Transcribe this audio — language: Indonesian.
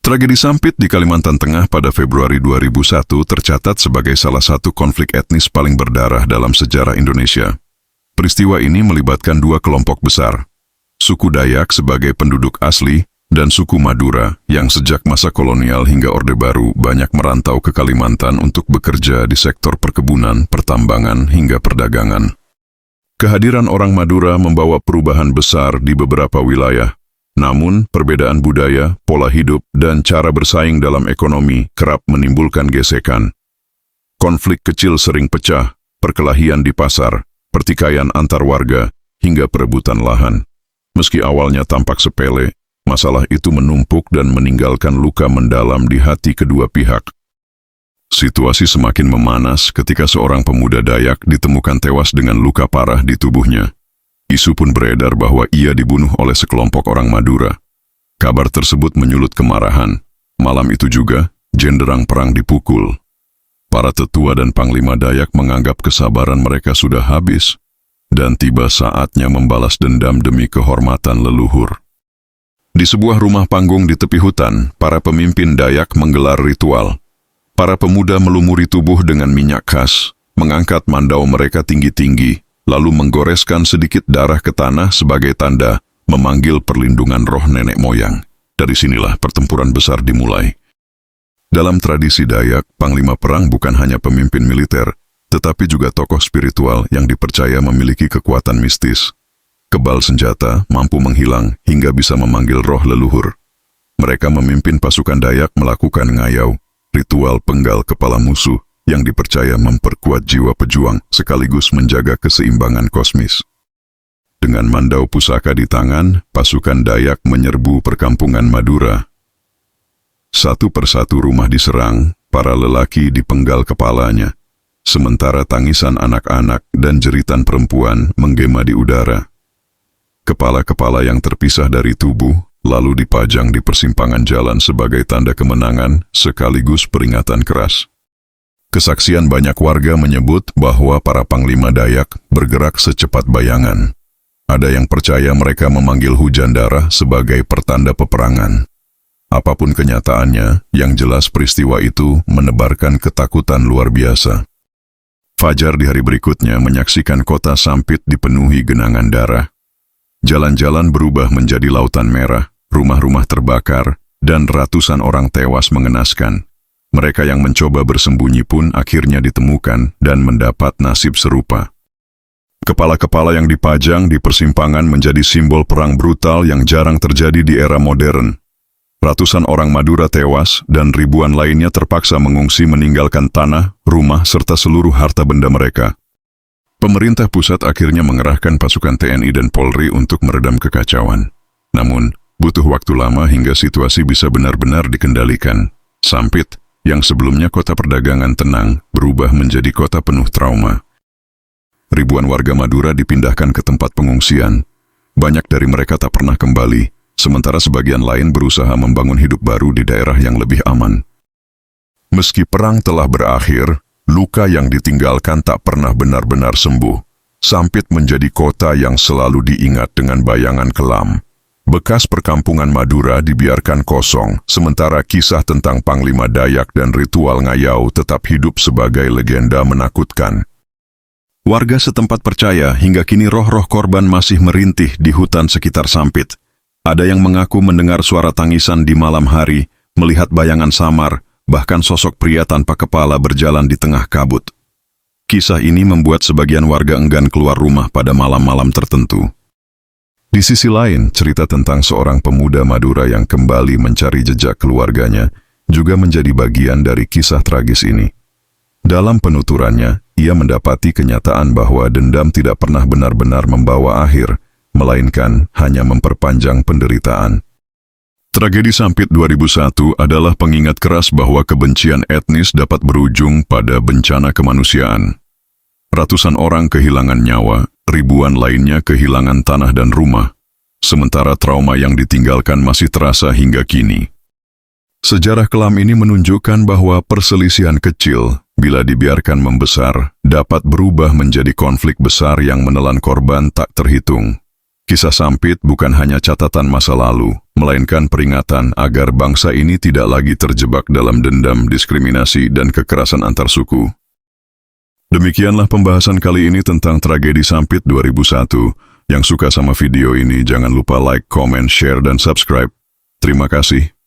Tragedi Sampit di Kalimantan Tengah pada Februari 2001 tercatat sebagai salah satu konflik etnis paling berdarah dalam sejarah Indonesia. Peristiwa ini melibatkan dua kelompok besar, suku Dayak sebagai penduduk asli dan suku Madura yang sejak masa kolonial hingga Orde Baru banyak merantau ke Kalimantan untuk bekerja di sektor perkebunan, pertambangan, hingga perdagangan. Kehadiran orang Madura membawa perubahan besar di beberapa wilayah. Namun, perbedaan budaya, pola hidup, dan cara bersaing dalam ekonomi kerap menimbulkan gesekan. Konflik kecil sering pecah, perkelahian di pasar, pertikaian antar warga, hingga perebutan lahan. Meski awalnya tampak sepele, masalah itu menumpuk dan meninggalkan luka mendalam di hati kedua pihak. Situasi semakin memanas ketika seorang pemuda Dayak ditemukan tewas dengan luka parah di tubuhnya. Isu pun beredar bahwa ia dibunuh oleh sekelompok orang Madura. Kabar tersebut menyulut kemarahan. Malam itu juga, jenderang perang dipukul. Para tetua dan panglima Dayak menganggap kesabaran mereka sudah habis, dan tiba saatnya membalas dendam demi kehormatan leluhur. Di sebuah rumah panggung di tepi hutan, para pemimpin Dayak menggelar ritual. Para pemuda melumuri tubuh dengan minyak khas, mengangkat mandau mereka tinggi-tinggi, lalu menggoreskan sedikit darah ke tanah sebagai tanda memanggil perlindungan roh nenek moyang. Dari sinilah pertempuran besar dimulai. Dalam tradisi Dayak, panglima perang bukan hanya pemimpin militer, tetapi juga tokoh spiritual yang dipercaya memiliki kekuatan mistis. Kebal senjata, mampu menghilang, hingga bisa memanggil roh leluhur. Mereka memimpin pasukan Dayak melakukan ngayau, ritual penggal kepala musuh, yang dipercaya memperkuat jiwa pejuang sekaligus menjaga keseimbangan kosmis. Dengan mandau pusaka di tangan, pasukan Dayak menyerbu perkampungan Madura. Satu persatu rumah diserang, para lelaki dipenggal kepalanya, sementara tangisan anak-anak dan jeritan perempuan menggema di udara. Kepala-kepala yang terpisah dari tubuh lalu dipajang di persimpangan jalan sebagai tanda kemenangan sekaligus peringatan keras. Kesaksian banyak warga menyebut bahwa para panglima Dayak bergerak secepat bayangan. Ada yang percaya mereka memanggil hujan darah sebagai pertanda peperangan. Apapun kenyataannya, yang jelas peristiwa itu menebarkan ketakutan luar biasa. Fajar di hari berikutnya menyaksikan kota Sampit dipenuhi genangan darah. Jalan-jalan berubah menjadi lautan merah, rumah-rumah terbakar, dan ratusan orang tewas mengenaskan. Mereka yang mencoba bersembunyi pun akhirnya ditemukan dan mendapat nasib serupa. Kepala-kepala yang dipajang di persimpangan menjadi simbol perang brutal yang jarang terjadi di era modern. Ratusan orang Madura tewas dan ribuan lainnya terpaksa mengungsi meninggalkan tanah, rumah, serta seluruh harta benda mereka. Pemerintah pusat akhirnya mengerahkan pasukan TNI dan Polri untuk meredam kekacauan. Namun, butuh waktu lama hingga situasi bisa benar-benar dikendalikan. Sampit, yang sebelumnya kota perdagangan tenang, berubah menjadi kota penuh trauma. Ribuan warga Madura dipindahkan ke tempat pengungsian. Banyak dari mereka tak pernah kembali, sementara sebagian lain berusaha membangun hidup baru di daerah yang lebih aman. Meski perang telah berakhir, luka yang ditinggalkan tak pernah benar-benar sembuh. Sampit menjadi kota yang selalu diingat dengan bayangan kelam. Bekas perkampungan Madura dibiarkan kosong, sementara kisah tentang Panglima Dayak dan ritual ngayau tetap hidup sebagai legenda menakutkan. Warga setempat percaya hingga kini roh-roh korban masih merintih di hutan sekitar Sampit. Ada yang mengaku mendengar suara tangisan di malam hari, melihat bayangan samar, bahkan sosok pria tanpa kepala berjalan di tengah kabut. Kisah ini membuat sebagian warga enggan keluar rumah pada malam-malam tertentu. Di sisi lain, cerita tentang seorang pemuda Madura yang kembali mencari jejak keluarganya juga menjadi bagian dari kisah tragis ini. Dalam penuturannya, ia mendapati kenyataan bahwa dendam tidak pernah benar-benar membawa akhir, melainkan hanya memperpanjang penderitaan. Tragedi Sampit 2001 adalah pengingat keras bahwa kebencian etnis dapat berujung pada bencana kemanusiaan. Ratusan orang kehilangan nyawa, ribuan lainnya kehilangan tanah dan rumah, sementara trauma yang ditinggalkan masih terasa hingga kini. Sejarah kelam ini menunjukkan bahwa perselisihan kecil, bila dibiarkan membesar, dapat berubah menjadi konflik besar yang menelan korban tak terhitung. Kisah Sampit bukan hanya catatan masa lalu, melainkan peringatan agar bangsa ini tidak lagi terjebak dalam dendam, diskriminasi, dan kekerasan antar suku. Demikianlah pembahasan kali ini tentang tragedi Sampit 2001. Yang suka sama video ini jangan lupa like, comment, share, dan subscribe. Terima kasih.